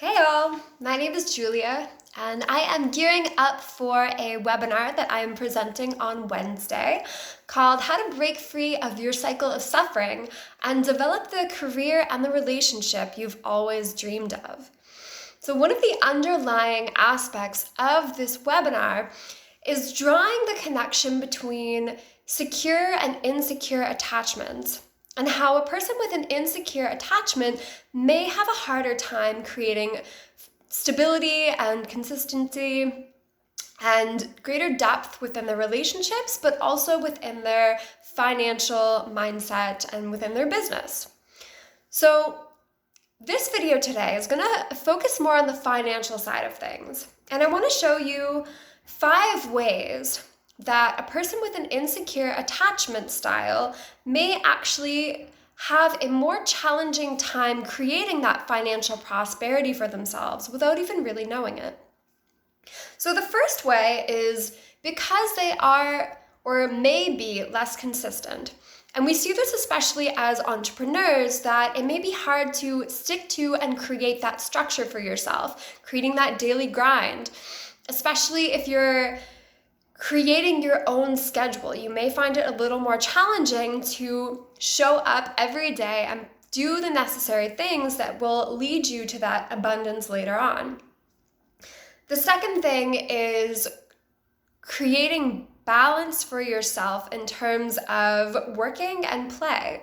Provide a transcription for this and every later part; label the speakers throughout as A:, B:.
A: Hey all, my name is Julia, and I am gearing up for a webinar that I am presenting on Wednesday called How to Break Free of Your Cycle of Suffering and Develop the Career and the Relationship You've Always Dreamed of. So one of the underlying aspects of this webinar is drawing the connection between secure and insecure attachments, and how a person with an insecure attachment may have a harder time creating stability and consistency and greater depth within their relationships, but also within their financial mindset and within their business. So this video today is going to focus more on the financial side of things, and I want to show you 5 ways that a person with an insecure attachment style may actually have a more challenging time creating that financial prosperity for themselves without even really knowing it. So the first way is because they are or may be less consistent. And we see this especially as entrepreneurs, that it may be hard to stick to and create that structure for yourself, creating that daily grind, especially if you're creating your own schedule. You may find it a little more challenging to show up every day and do the necessary things that will lead you to that abundance later on. The second thing is creating balance for yourself in terms of working and play.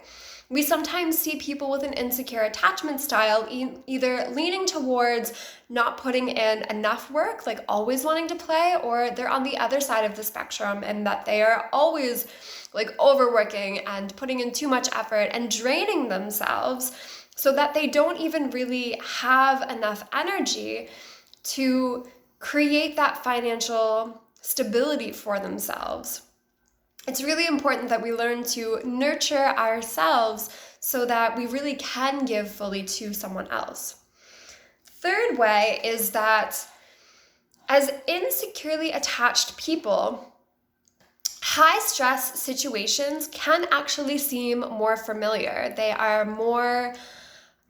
A: We sometimes see people with an insecure attachment style either leaning towards not putting in enough work, like always wanting to play, or they're on the other side of the spectrum and that they are always like overworking and putting in too much effort and draining themselves so that they don't even really have enough energy to create that financial stability for themselves. It's really important that we learn to nurture ourselves so that we really can give fully to someone else. Third way is that as insecurely attached people, high stress situations can actually seem more familiar. They are more,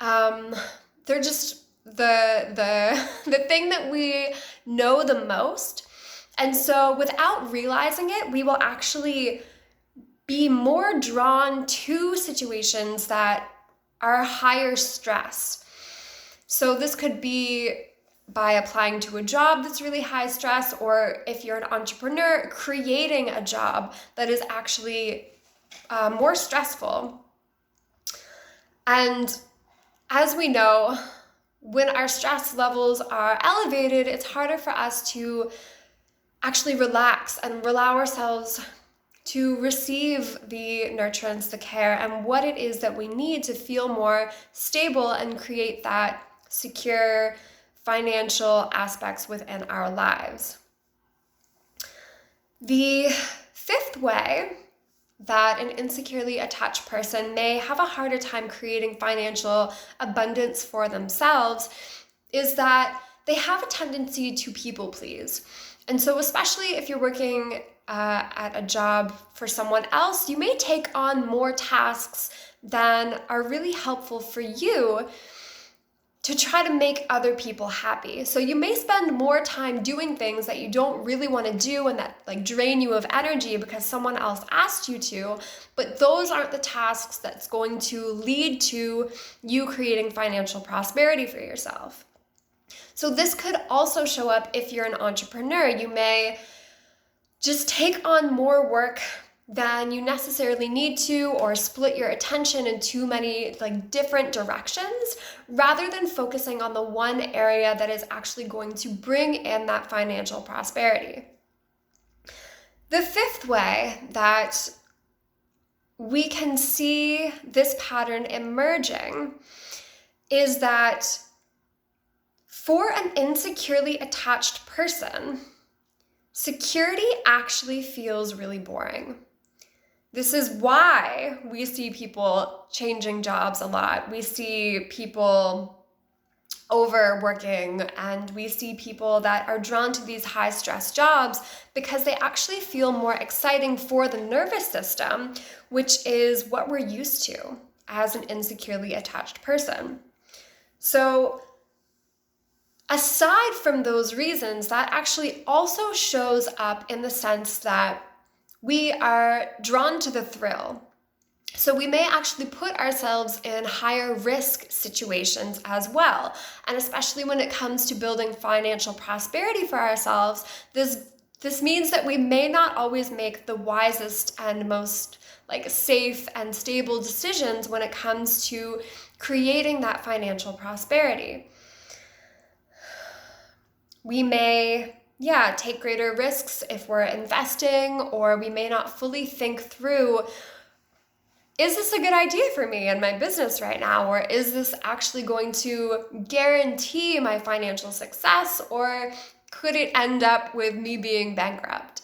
A: they're just the thing that we know the most. And so without realizing it, we will actually be more drawn to situations that are higher stress. So this could be by applying to a job that's really high stress, or if you're an entrepreneur, creating a job that is actually more stressful. And as we know, when our stress levels are elevated, it's harder for us to actually relax and allow ourselves to receive the nurturance, the care, and what it is that we need to feel more stable and create that secure financial aspects within our lives. The fifth way that an insecurely attached person may have a harder time creating financial abundance for themselves is that they have a tendency to people please. And so especially if you're working at a job for someone else, you may take on more tasks than are really helpful for you to try to make other people happy. So you may spend more time doing things that you don't really want to do and that like drain you of energy because someone else asked you to, but those aren't the tasks that's going to lead to you creating financial prosperity for yourself. So this could also show up if you're an entrepreneur. You may just take on more work than you necessarily need to, or split your attention in too many different directions, rather than focusing on the one area that is actually going to bring in that financial prosperity. The fifth way that we can see this pattern emerging is that for an insecurely attached person, security actually feels really boring. This is why we see people changing jobs a lot. We see people overworking, and we see people that are drawn to these high stress jobs because they actually feel more exciting for the nervous system, which is what we're used to as an insecurely attached person. So aside from those reasons, that actually also shows up in the sense that we are drawn to the thrill. So we may actually put ourselves in higher risk situations as well. And especially when it comes to building financial prosperity for ourselves, this means that we may not always make the wisest and most safe and stable decisions when it comes to creating that financial prosperity. We may, take greater risks if we're investing, or we may not fully think through, is this a good idea for me and my business right now? Or is this actually going to guarantee my financial success? Or could it end up with me being bankrupt?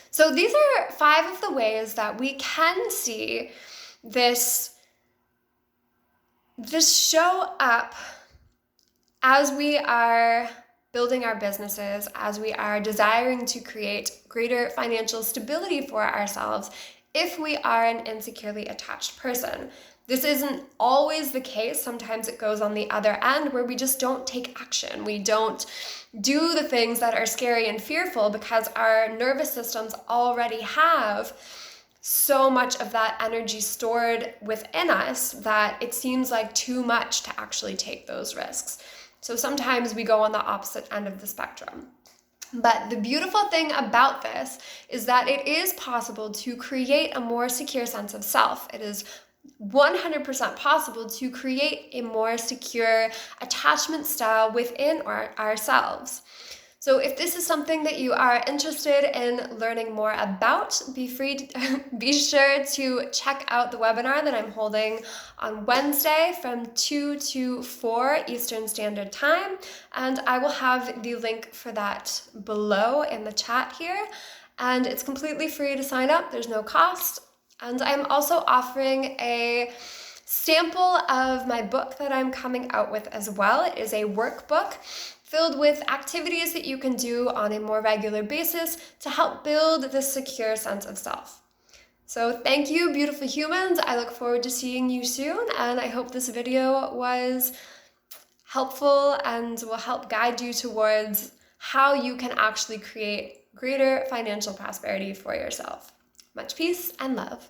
A: So these are 5 of the ways that we can see this show up as we are building our businesses, as we are desiring to create greater financial stability for ourselves if we are an insecurely attached person. This isn't always the case. Sometimes it goes on the other end where we just don't take action. We don't do the things that are scary and fearful because our nervous systems already have so much of that energy stored within us that it seems like too much to actually take those risks. So sometimes we go on the opposite end of the spectrum. But the beautiful thing about this is that it is possible to create a more secure sense of self. It is 100% possible to create a more secure attachment style within ourselves. So if this is something that you are interested in learning more about, be sure to check out the webinar that I'm holding on Wednesday from 2 to 4 Eastern Standard Time. And I will have the link for that below in the chat here. And it's completely free to sign up. There's no cost. And I'm also offering a sample of my book that I'm coming out with as well. It is a workbook filled with activities that you can do on a more regular basis to help build this secure sense of self. So thank you, beautiful humans. I look forward to seeing you soon, and I hope this video was helpful and will help guide you towards how you can actually create greater financial prosperity for yourself. Much peace and love.